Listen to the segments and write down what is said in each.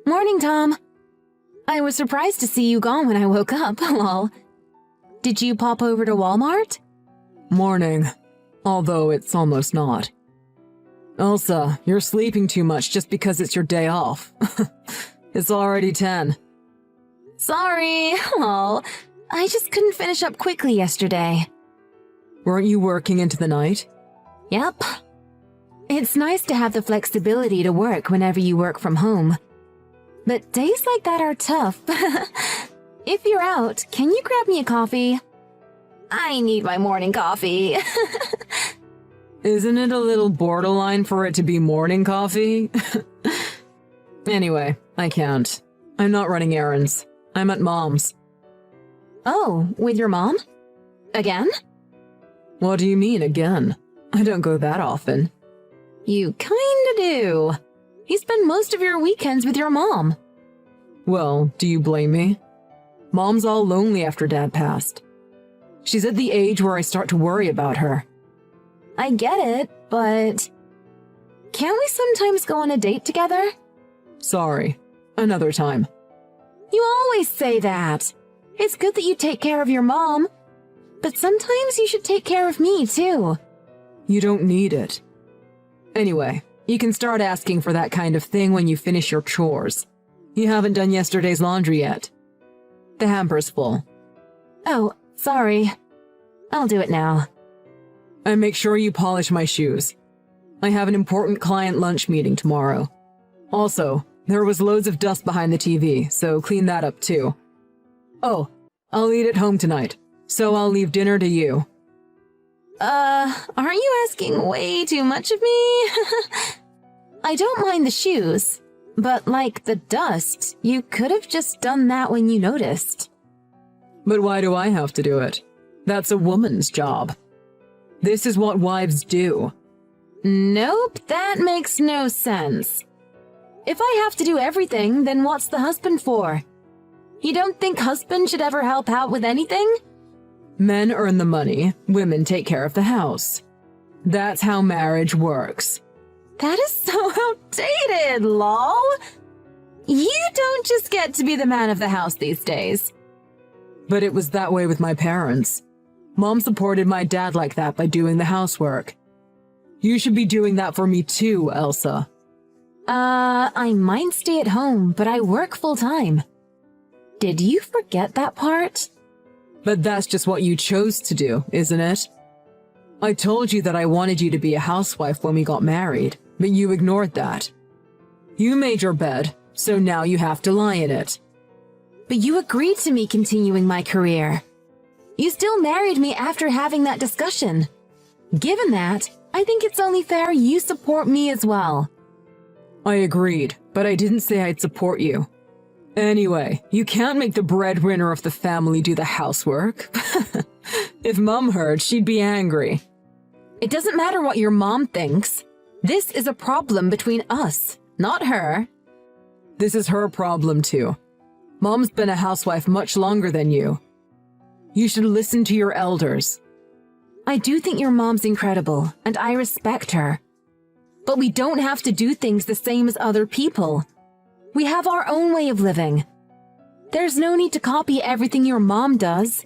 Morning, Tom. I was surprised to see you gone when I woke up, lol. Did you pop over to Walmart? Morning. Although it's almost not. Elsa, you're sleeping too much just because it's your day off. It's already 10. Sorry, lol. I just couldn't finish up quickly yesterday. Weren't you working into the night? Yep. It's nice to have the flexibility to work whenever you work from home. But days like that are tough. If you're out, can you grab me a coffee? I need my morning coffee. Isn't it a little borderline for it to be morning coffee? Anyway, I can't. I'm not running errands. I'm at Mom's. Oh, with your mom? Again? What do you mean, again? I don't go that often. You kinda do. You spend most of your weekends with your mom. Well, do you blame me? Mom's all lonely after Dad passed. She's at the age where I start to worry about her. I get it, but... Can't we sometimes go on a date together? Sorry. Another time. You always say that. It's good that you take care of your mom. But sometimes you should take care of me, too. You don't need it. Anyway, you can start asking for that kind of thing when you finish your chores. You haven't done yesterday's laundry yet. The hamper's full. Oh, sorry. I'll do it now. And make sure you polish my shoes. I have an important client lunch meeting tomorrow. Also, there was loads of dust behind the TV, so clean that up too. Oh, I'll eat at home tonight, so I'll leave dinner to you. Aren't you asking way too much of me? I don't mind the shoes, but like the dust, you could have just done that when you noticed. But why do I have to do it? That's a woman's job. This is what wives do. Nope, that makes no sense. If I have to do everything, then what's the husband for? You don't think husband should ever help out with anything? Men earn the money, women take care of the house. That's how marriage works. That is so outdated, lol. You don't just get to be the man of the house these days. But it was that way with my parents. Mom supported my dad like that by doing the housework. You should be doing that for me too, Elsa. I might stay at home, but I work full-time. Did you forget that part? But that's just what you chose to do, isn't it? I told you that I wanted you to be a housewife when we got married, but you ignored that. You made your bed, so now you have to lie in it. But you agreed to me continuing my career. You still married me after having that discussion. Given that, I think it's only fair you support me as well. I agreed, but I didn't say I'd support you. Anyway, you can't make the breadwinner of the family do the housework. If Mom heard, she'd be angry. It doesn't matter what your mom thinks. This is a problem between us, not her. This is her problem too. Mom's been a housewife much longer than you. You should listen to your elders. I do think your mom's incredible, and I respect her. But we don't have to do things the same as other people. We have our own way of living. There's no need to copy everything your mom does.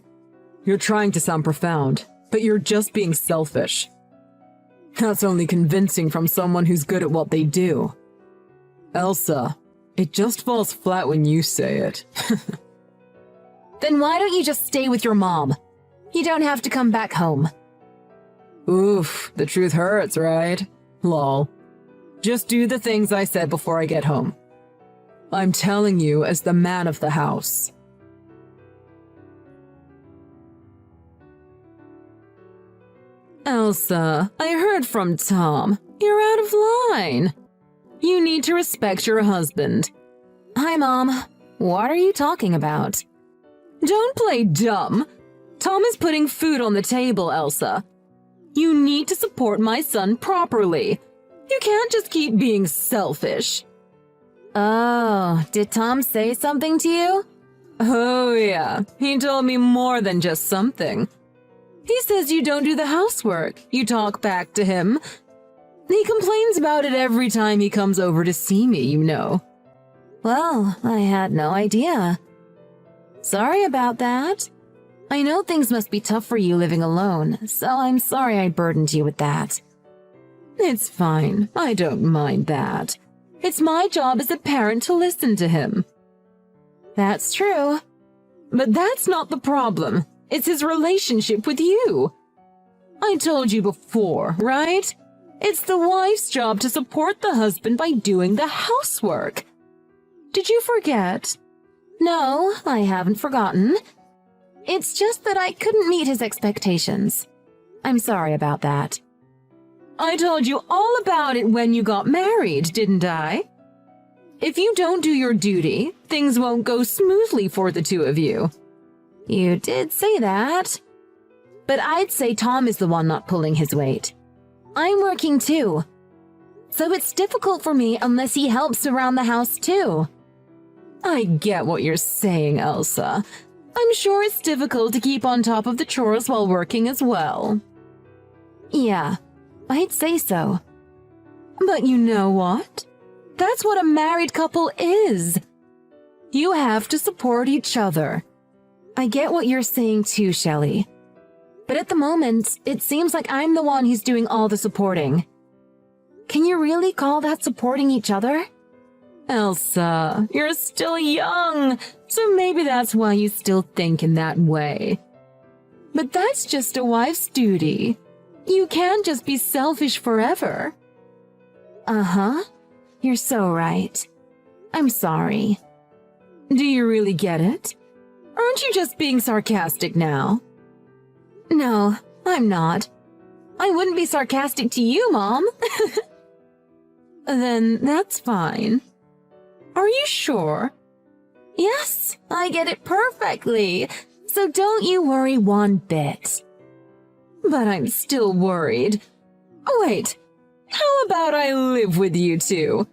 You're trying to sound profound, but you're just being selfish. That's only convincing from someone who's good at what they do. Elsa, it just falls flat when you say it. Then why don't you just stay with your mom? You don't have to come back home. Oof, the truth hurts, right? Lol. Just do the things I said before I get home. I'm telling you as the man of the house. Elsa, I heard from Tom. You're out of line. You need to respect your husband. Hi, Mom. What are you talking about? Don't play dumb. Tom is putting food on the table, Elsa. You need to support my son properly. You can't just keep being selfish. Oh, did Tom say something to you? Oh yeah, he told me more than just something. He says you don't do the housework. You talk back to him. He complains about it every time he comes over to see me, you know. Well, I had no idea. Sorry about that. I know things must be tough for you living alone, so I'm sorry I burdened you with that. It's fine. I don't mind that. It's my job as a parent to listen to him. That's true. But that's not the problem. It's his relationship with you. I told you before, right? It's the wife's job to support the husband by doing the housework. Did you forget? No, I haven't forgotten. It's just that I couldn't meet his expectations. I'm sorry about that. I told you all about it when you got married, didn't I? If you don't do your duty, things won't go smoothly for the two of you. You did say that. But I'd say Tom is the one not pulling his weight. I'm working too. So it's difficult for me unless he helps around the house too. I get what you're saying, Elsa. I'm sure it's difficult to keep on top of the chores while working as well. Yeah, I'd say so. But you know what? That's what a married couple is. You have to support each other. I get what you're saying too, Shelley. But at the moment, it seems like I'm the one who's doing all the supporting. Can you really call that supporting each other? Elsa, you're still young, so maybe that's why you still think in that way. But that's just a wife's duty. You can't just be selfish forever. Uh-huh. You're so right. I'm sorry. Do you really get it? Aren't you just being sarcastic now? No, I'm not. I wouldn't be sarcastic to you, Mom. Then that's fine. Are you sure? Yes, I get it perfectly. So don't you worry one bit. But I'm still worried. Oh, wait. How about I live with you two?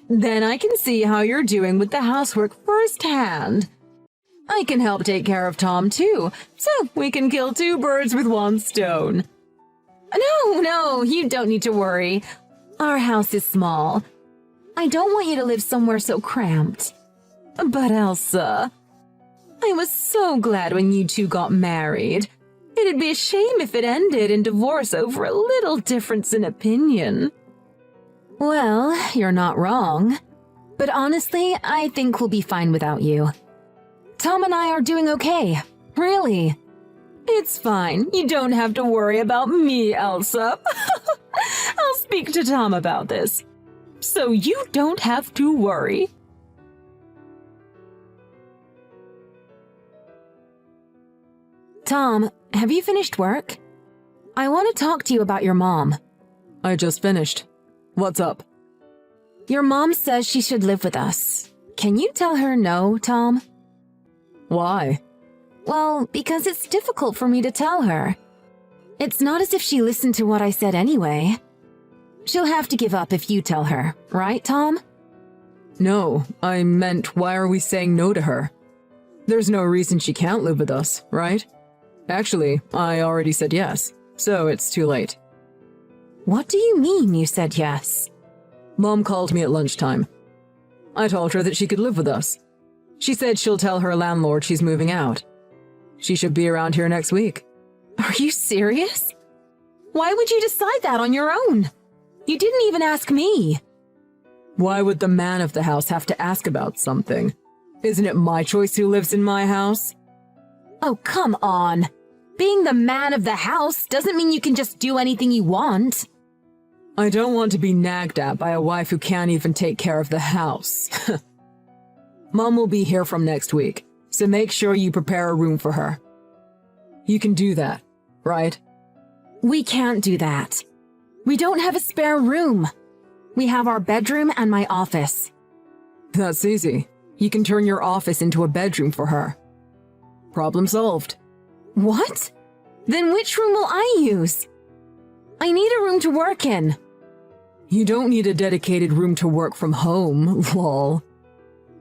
Then I can see how you're doing with the housework firsthand. I can help take care of Tom too, so we can kill two birds with one stone. No, you don't need to worry. Our house is small. I don't want you to live somewhere so cramped. But Elsa, I was so glad when you two got married. It'd be a shame if it ended in divorce over a little difference in opinion. Well, you're not wrong. But honestly, I think we'll be fine without you. Tom and I are doing okay. Really. It's fine. You don't have to worry about me, Elsa. I'll speak to Tom about this. So you don't have to worry. Tom, have you finished work? I want to talk to you about your mom. I just finished. What's up? Your mom says she should live with us. Can you tell her no, Tom? Why? Well, because it's difficult for me to tell her. It's not as if she listened to what I said anyway. She'll have to give up if you tell her, right, Tom? No, I meant why are we saying no to her? There's no reason she can't live with us, right? Actually, I already said yes, so it's too late. What do you mean you said yes? Mom called me at lunchtime. I told her that she could live with us. She said she'll tell her landlord she's moving out. She should be around here next week. Are you serious? Why would you decide that on your own? You didn't even ask me. Why would the man of the house have to ask about something? Isn't it my choice who lives in my house? Oh, come on. Being the man of the house doesn't mean you can just do anything you want. I don't want to be nagged at by a wife who can't even take care of the house. Mom will be here from next week, so make sure you prepare a room for her. You can do that, right? We can't do that. We don't have a spare room. We have our bedroom and my office. That's easy. You can turn your office into a bedroom for her. Problem solved. What? Then which room will I use? I need a room to work in. You don't need a dedicated room to work from home, lol.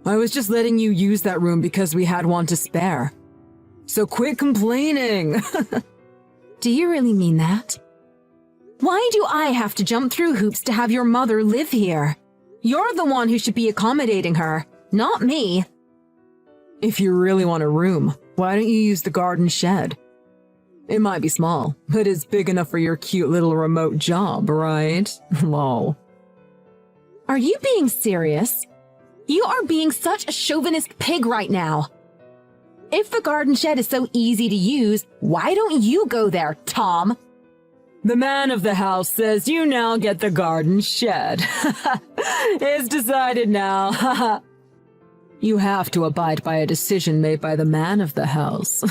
I was just letting you use that room because we had one to spare. So quit complaining! Do you really mean that? Why do I have to jump through hoops to have your mother live here? You're the one who should be accommodating her, Not me. If you really want a room, why don't you use the garden shed? It might be small, but it's big enough for your cute little remote job, right? Lol. Are you being serious? You are being such a chauvinist pig right now. If the garden shed is so easy to use, why don't you go there, Tom? The man of the house says you now get the garden shed. It's decided now. You have to abide by a decision made by the man of the house.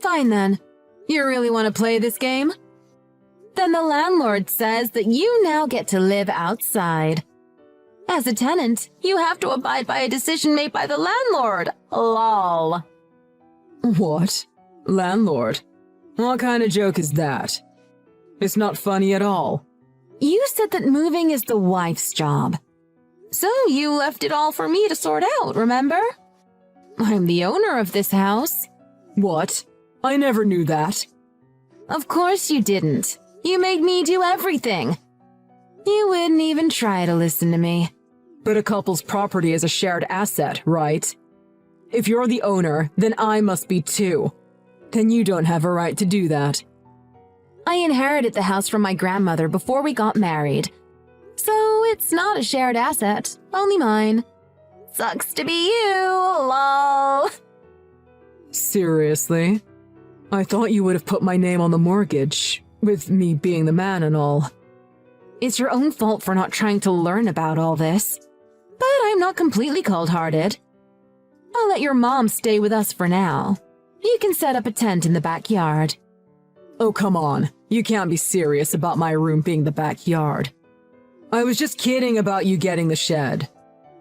Fine then. You really want to play this game? Then the landlord says that you now get to live outside. As a tenant, you have to abide by a decision made by the landlord. Lol. What? Landlord? What kind of joke is that? It's not funny at all. You said that moving is the wife's job. So you left it all for me to sort out, remember? I'm the owner of this house. What? I never knew that. Of course you didn't. You made me do everything. You wouldn't even try to listen to me. But a couple's property is a shared asset, right? If you're the owner, then I must be too. Then you don't have a right to do that. I inherited the house from my grandmother before we got married. So it's not a shared asset, only mine. Sucks to be you, lol. Seriously? I thought you would have put my name on the mortgage, with me being the man and all. It's your own fault for not trying to learn about all this. But I'm not completely cold-hearted. I'll let your mom stay with us for now. You can set up a tent in the backyard. Oh, come on. You can't be serious about my room being the backyard. I was just kidding about you getting the shed.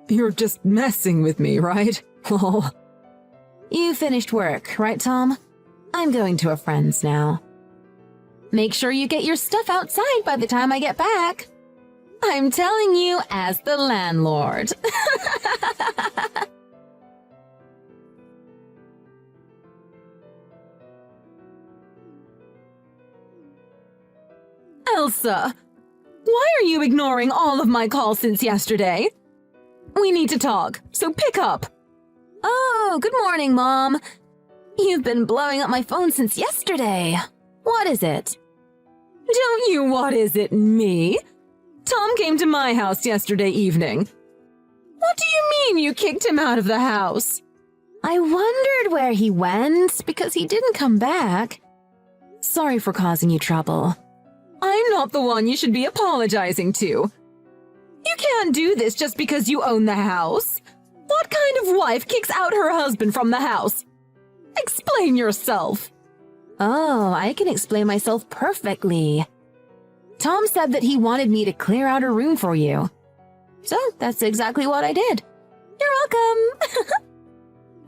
You're just messing with me, right? Lol. You finished work, right, Tom? I'm going to a friend's now. Make sure you get your stuff outside by the time I get back. I'm telling you as the landlord. Elsa, why are you ignoring all of my calls since yesterday? We need to talk, so pick up. Oh, good morning, Mom. You've been blowing up my phone since yesterday. What is it? Don't you what is it me? Tom came to my house yesterday evening. What do you mean you kicked him out of the house? I wondered where he went because he didn't come back. Sorry for causing you trouble. I'm not the one you should be apologizing to. You can't do this just because you own the house. What kind of wife kicks out her husband from the house? Explain yourself. Oh, I can explain myself perfectly. Tom said that he wanted me to clear out a room for you. So that's exactly what I did. You're welcome.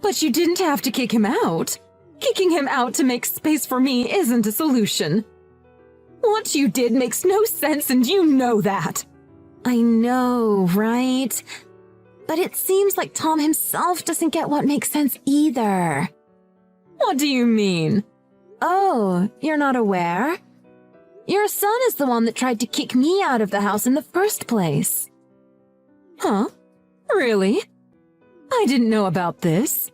But you didn't have to kick him out. Kicking him out to make space for me isn't a solution. What you did makes no sense and you know that. I know, right? But it seems like Tom himself doesn't get what makes sense either. What do you mean? Oh, you're not aware? Your son is the one that tried to kick me out of the house in the first place. Huh? Really? I didn't know about this.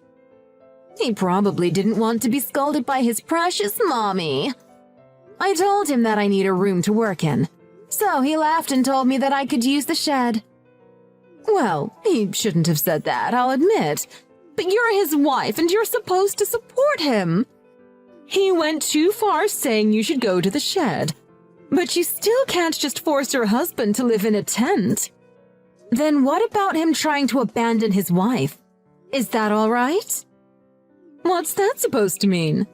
He probably didn't want to be scolded by his precious mommy. I told him that I need a room to work in, so he laughed and told me that I could use the shed. Well, he shouldn't have said that, I'll admit, but you're his wife and you're supposed to support him. He went too far saying you should go to the shed, but you still can't just force your husband to live in a tent. Then what about him trying to abandon his wife? Is that all right? What's that supposed to mean?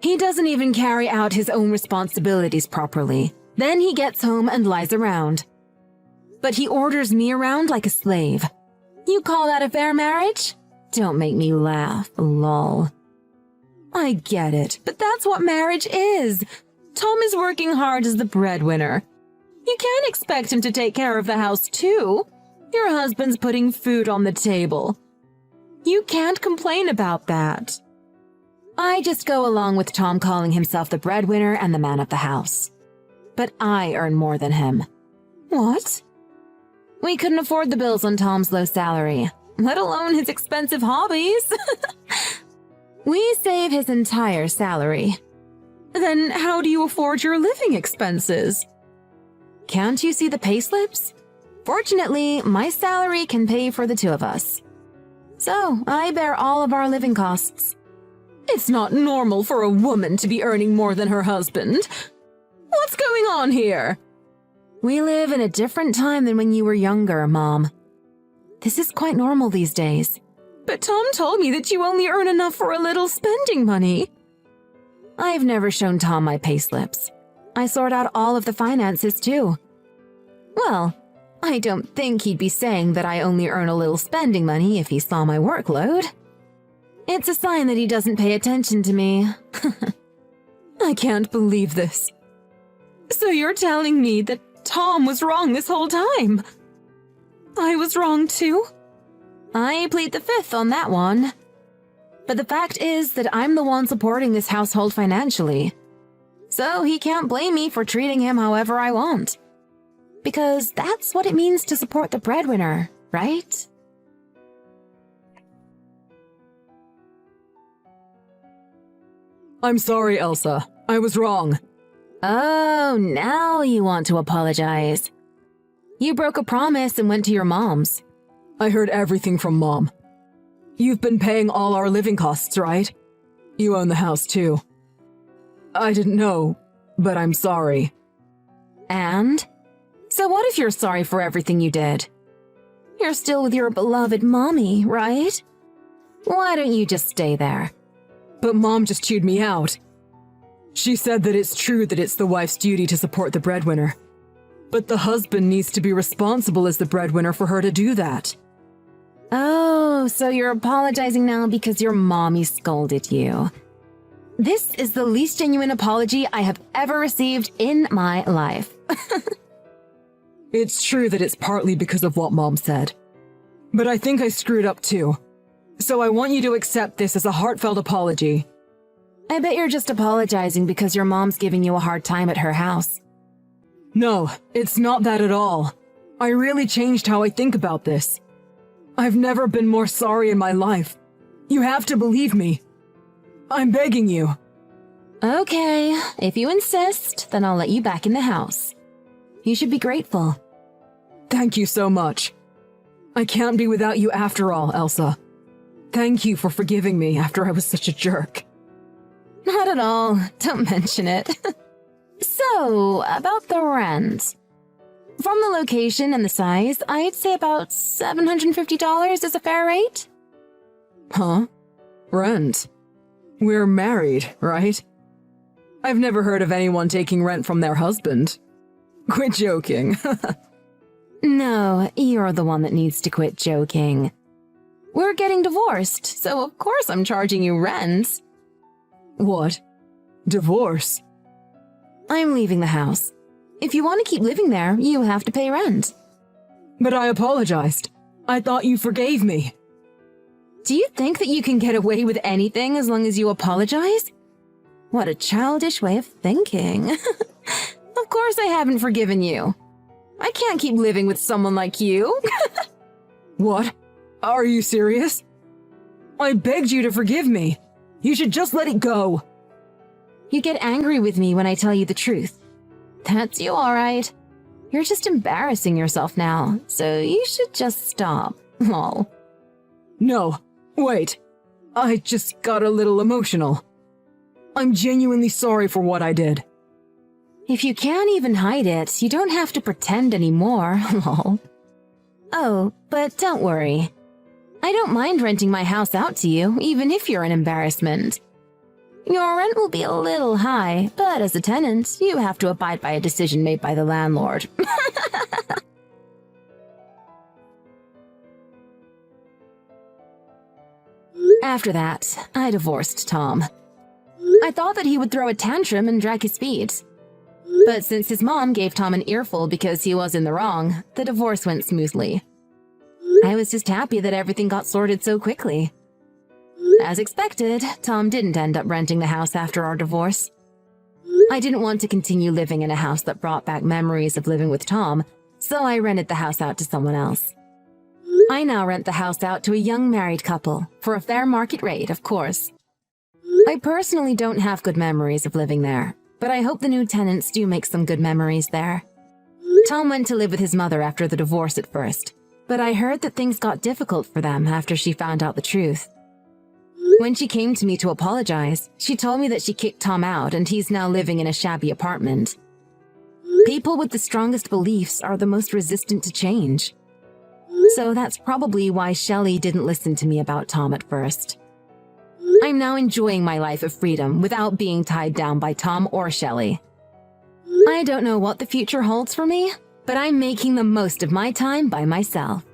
He doesn't even carry out his own responsibilities properly. Then he gets home and lies around. But he orders me around like a slave. You call that a fair marriage? Don't make me laugh, lol. I get it, but that's what marriage is. Tom is working hard as the breadwinner. You can't expect him to take care of the house too. Your husband's putting food on the table. You can't complain about that. I just go along with Tom calling himself the breadwinner and the man of the house. But I earn more than him. What? We couldn't afford the bills on Tom's low salary, let alone his expensive hobbies. We save his entire salary. Then how do you afford your living expenses? Can't you see the payslips? Fortunately, my salary can pay for the two of us. So, I bear all of our living costs. It's not normal for a woman to be earning more than her husband. What's going on here? We live in a different time than when you were younger, Mom. This is quite normal these days. But Tom told me that you only earn enough for a little spending money. I've never shown Tom my payslips. I sort out all of the finances, too. Well, I don't think he'd be saying that I only earn a little spending money if he saw my workload. It's a sign that he doesn't pay attention to me. I can't believe this. So you're telling me that Tom was wrong this whole time? I was wrong too? I plead the fifth on that one. But the fact is that I'm the one supporting this household financially. So he can't blame me for treating him however I want. Because that's what it means to support the breadwinner, right? I'm sorry, Elsa. I was wrong. Oh, now you want to apologize. You broke a promise and went to your mom's. I heard everything from Mom. You've been paying all our living costs, right? You own the house too. I didn't know, but I'm sorry. And? So what if you're sorry for everything you did? You're still with your beloved mommy, right? Why don't you just stay there? But Mom just chewed me out. She said that it's true that it's the wife's duty to support the breadwinner. But the husband needs to be responsible as the breadwinner for her to do that. Oh, so you're apologizing now because your mommy scolded you. This is the least genuine apology I have ever received in my life. It's true that it's partly because of what Mom said. But I think I screwed up too. So I want you to accept this as a heartfelt apology. I bet you're just apologizing because your mom's giving you a hard time at her house. No, it's not that at all. I really changed how I think about this. I've never been more sorry in my life. You have to believe me. I'm begging you. Okay, if you insist, then I'll let you back in the house. You should be grateful. Thank you so much. I can't be without you after all, Elsa. Thank you for forgiving me after I was such a jerk. Not at all. Don't mention it. So, about the rent. From the location and the size, I'd say about $750 is a fair rate. Huh? Rent? We're married, right? I've never heard of anyone taking rent from their husband. Quit joking. No, you're the one that needs to quit joking. We're getting divorced, so of course I'm charging you rent. What? Divorce? I'm leaving the house. If you want to keep living there, you have to pay rent. But I apologized. I thought you forgave me. Do you think that you can get away with anything as long as you apologize? What a childish way of thinking. Of course I haven't forgiven you. I can't keep living with someone like you. What? Are you serious? I begged you to forgive me. You should just let it go. You get angry with me when I tell you the truth. That's you, all right. You're just embarrassing yourself now, so you should just stop. Lol. No, wait. I just got a little emotional. I'm genuinely sorry for what I did. If you can't even hide it, you don't have to pretend anymore. Lol. Oh, but don't worry. I don't mind renting my house out to you, even if you're an embarrassment. Your rent will be a little high, but as a tenant, you have to abide by a decision made by the landlord. After that, I divorced Tom. I thought that he would throw a tantrum and drag his feet. But since his mom gave Tom an earful because he was in the wrong, the divorce went smoothly. I was just happy that everything got sorted so quickly. As expected, Tom didn't end up renting the house after our divorce. I didn't want to continue living in a house that brought back memories of living with Tom, so I rented the house out to someone else. I now rent the house out to a young married couple, for a fair market rate, of course. I personally don't have good memories of living there, but I hope the new tenants do make some good memories there. Tom went to live with his mother after the divorce at first, but I heard that things got difficult for them after she found out the truth. When she came to me to apologize, she told me that she kicked Tom out and he's now living in a shabby apartment. People with the strongest beliefs are the most resistant to change. So that's probably why Shelley didn't listen to me about Tom at first. I'm now enjoying my life of freedom without being tied down by Tom or Shelley. I don't know what the future holds for me, but I'm making the most of my time by myself.